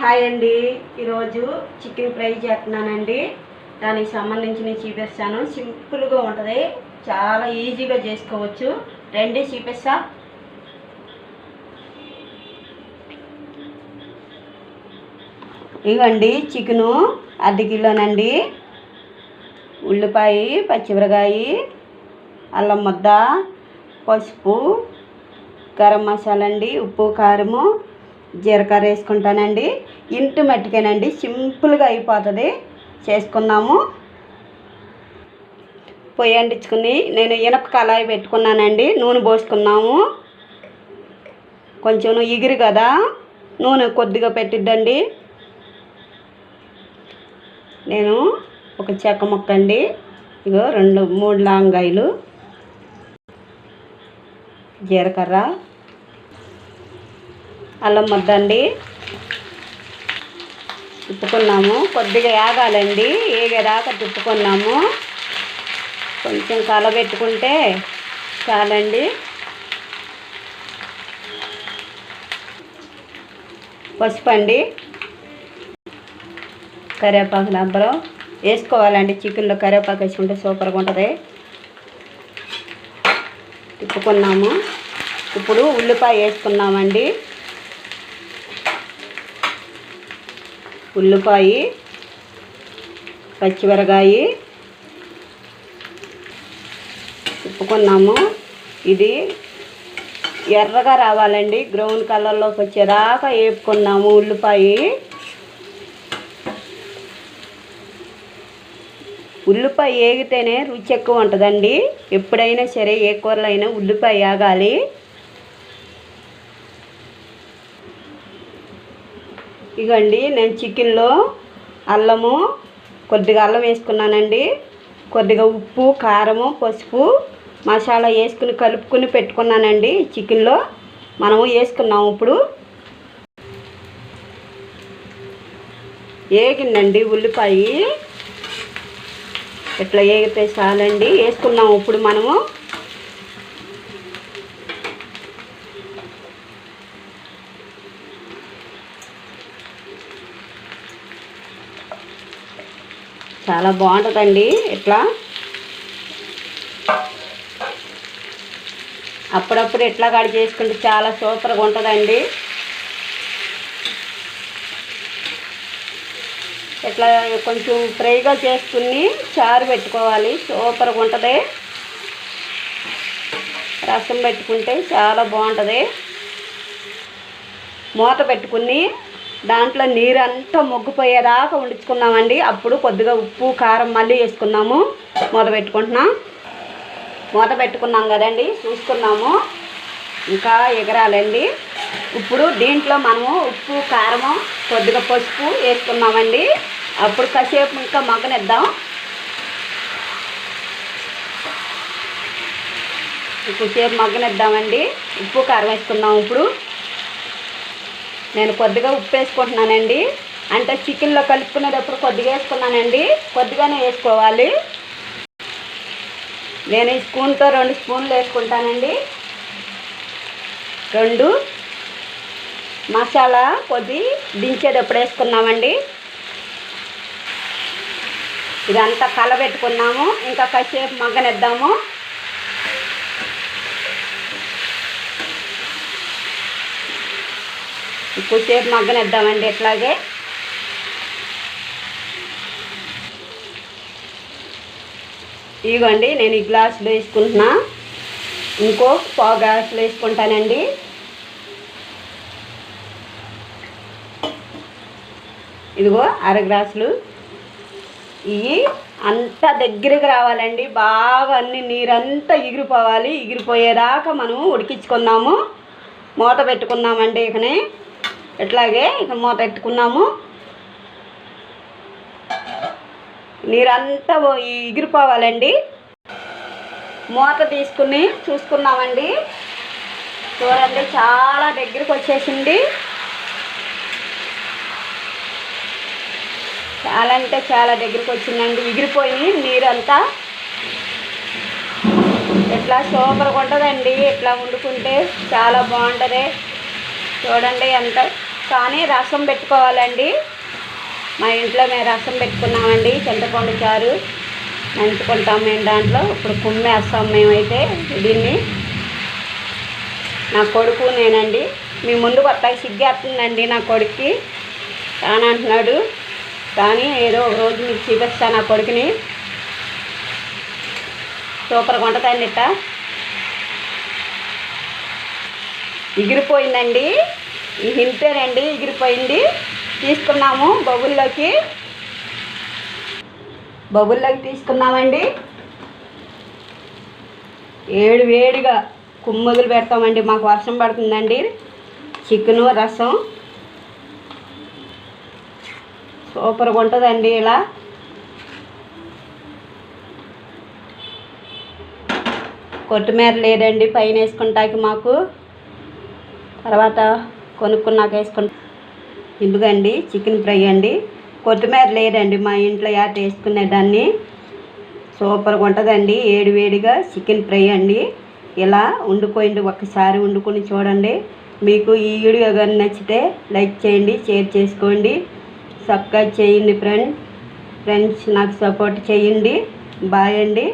Hi అండి. ఈరోజు chicken fry చేస్తున్నానండి. దానికి సంబంధించి చూపిస్తాను. సింపుల్గా ఉంటుంది, చాలా ఈజీగా చేసుకోవచ్చు. రండి చూపిస్తా. ఇవ్వండి చికెను అర్ధ కిలోనండి. ఉల్లిపాయ, పచ్చిమిరకాయ, అల్లం ముద్ద, పసుపు, గరం మసాలా అండి, ఉప్పు, కారము, జీలకర్ర వేసుకుంటానండి. ఇంటి మట్టికేనండి, సింపుల్గా అయిపోతుంది. చేసుకున్నాము. పొయ్యి అంటించుకుని నేను ఇనప కళాయి పెట్టుకున్నానండి. నూనె పోసుకున్నాము. కొంచెం ఎగిరి కదా, నూనె కొద్దిగా పెట్టిద్దండి. నేను ఒక చెక్క ముక్క అండి, ఇగో 2-3 లవంగాయలు, జీలకర్ర, అల్లం ముద్ద అండి తిప్పుకున్నాము. కొద్దిగా ఏగాలండి, ఏగేదాకా తిప్పుకున్నాము. కొంచెం కలబెట్టుకుంటే చాలండి. పసుపు అండి, కరివేపాకు నబ్బరం వేసుకోవాలండి. చికెన్లో కరివేపాకు వేసుకుంటే సూపర్గా ఉంటుంది. తిప్పుకున్నాము. ఇప్పుడు ఉల్లిపాయ వేసుకున్నామండి. ఉల్లిపాయ, పచ్చిమిరకాయ తిప్పుకున్నాము. ఇది ఎర్రగా రావాలండి, బ్రౌన్ కలర్లోకి వచ్చేదాకా వేపుకున్నాము. ఉల్లిపాయ వేగితేనే రుచి ఎక్కువ ఉంటుందండి. ఎప్పుడైనా సరే ఏ కూరలో అయినా ఉల్లిపాయ వేగాలి. ఇగండి నేను చికెన్లో అల్లము, కొద్దిగా అల్లం వేసుకున్నానండి. కొద్దిగా ఉప్పు, కారము, పసుపు, మసాలా వేసుకుని కలుపుకుని పెట్టుకున్నానండి. చికెన్లో మనము వేసుకున్నాము. ఇప్పుడు వేగిందండి ఉల్లిపాయ, ఇట్లా వేగితే చాలండి. వేసుకున్నాము. ఇప్పుడు మనము చాలా బాగుంటుందండి. ఇట్లా అప్పుడప్పుడు ఇట్లా కాడి చేసుకుంటే చాలా సూపర్గా ఉంటుందండి. ఇట్లా కొంచెం ఫ్రైగా చేసుకుని చారు పెట్టుకోవాలి, సూపర్గా ఉంటుంది. రసం పెట్టుకుంటే చాలా బాగుంటుంది. మూత పెట్టుకుని దాంట్లో నీరంతా మొగ్గిపోయేదాకా ఉడిచుకున్నామండి. అప్పుడు కొద్దిగా ఉప్పు, కారం మళ్ళీ వేసుకున్నాము. మూత పెట్టుకున్నాం కదండి, చూసుకున్నాము. ఇంకా ఎగరాలండి. ఇప్పుడు దీంట్లో మనము ఉప్పు, కారము, కొద్దిగా పసుపు వేసుకున్నామండి. అప్పుడు కాసేపు ఇంకా మగ్గనిద్దాం. కొద్దిసేపు మగ్గనిద్దామండి. ఉప్పు, కారం వేసుకున్నాము. ఇప్పుడు నేను కొద్దిగా ఉప్పు వేసుకుంటున్నానండి. అంటే చికెన్లో కలుపుకునేటప్పుడు కొద్దిగా వేసుకున్నానండి. కొద్దిగానే వేసుకోవాలి. నేను ఈ స్పూన్తో 2 స్పూన్లు వేసుకుంటానండి. 2 మసాలా కొద్ది దించేటప్పుడు వేసుకున్నామండి. ఇదంతా కలబెట్టుకున్నాము. ఇంకా కాసేపు మగ్గనిద్దాము. ఎక్కువసేపు మగ్గనిద్దామండి. ఇట్లాగే ఇదిగోండి నేను ఈ గ్లాసులో వేసుకుంటున్నా. ఇంకో 1/4 గ్లాసులో వేసుకుంటానండి. ఇదిగో 1/2 గ్లాసులు. ఇవి అంతా దగ్గరికి రావాలండి. బాగా అన్ని నీరంతా ఎగిరిపోవాలి. ఎగిరిపోయేదాకా మనము ఉడికించుకున్నాము. మూత పెట్టుకున్నామండి. ఇట్లాగే ఇక మూత పెట్టుకున్నాము. నీరంతా ఎగిరిపోవాలండి. మూత తీసుకుని చూసుకున్నామండి. చూడండి, చాలా దగ్గరికి వచ్చేసింది. చాలా అంటే చాలా దగ్గరికి వచ్చిందండి. ఎగిరిపోయి నీరంతా ఇట్లా సూపర్గా ఉంటుందండి. ఇట్లా వండుకుంటే చాలా బాగుంటుంది. చూడండి ఎంత కానీ రసం పెట్టుకోవాలండి. మా ఇంట్లో మేము రసం పెట్టుకున్నామండి. చింతపండు చారు నంచుకుంటాం మేము దాంట్లో. ఇప్పుడు కుమ్మేస్తాం మేమైతే దీన్ని. నా కొడుకు నేనండి. మీ ముందు కొత్తగా సిగ్గేస్తుందండి నా కొడుక్కి. అని అంటున్నాడు. కానీ ఏదో ఒక రోజు మీకు చూపిస్తాను నా కొడుకుని. సూపర్గా ఉంటుందండి. ఇట్ట ఎగిరిపోయిందండి. ఇంతేనండి, ఎగిరిపోయింది. తీసుకున్నాము బబుల్లోకి తీసుకున్నామండి. వేడిగా కుమ్మగులు పెడతామండి. మాకు వర్షం పడుతుందండి. చికెను రసం సూపర్గా ఉంటుందండి. ఇలా కొత్తిమీర లేదండి పైన వేసుకుంటాకి మాకు. తర్వాత కొనుక్కున్నాక వేసుకుంటా. ఎందుకండి చికెన్ ఫ్రై అండి. కొత్తిమీర లేదండి మా ఇంట్లో యాట వేసుకునేదాన్ని. సూపర్గా ఉంటుందండి. వేడిగా చికెన్ ఫ్రై అండి. ఇలా వండుకోండి, ఒక్కసారి వండుకొని చూడండి. మీకు ఈ వీడియో కానీ నచ్చితే లైక్ చేయండి, షేర్ చేసుకోండి, సబ్స్క్రైబ్ చేయండి ఫ్రెండ్స్. నాకు సపోర్ట్ చేయండి. బాయ్ అండి.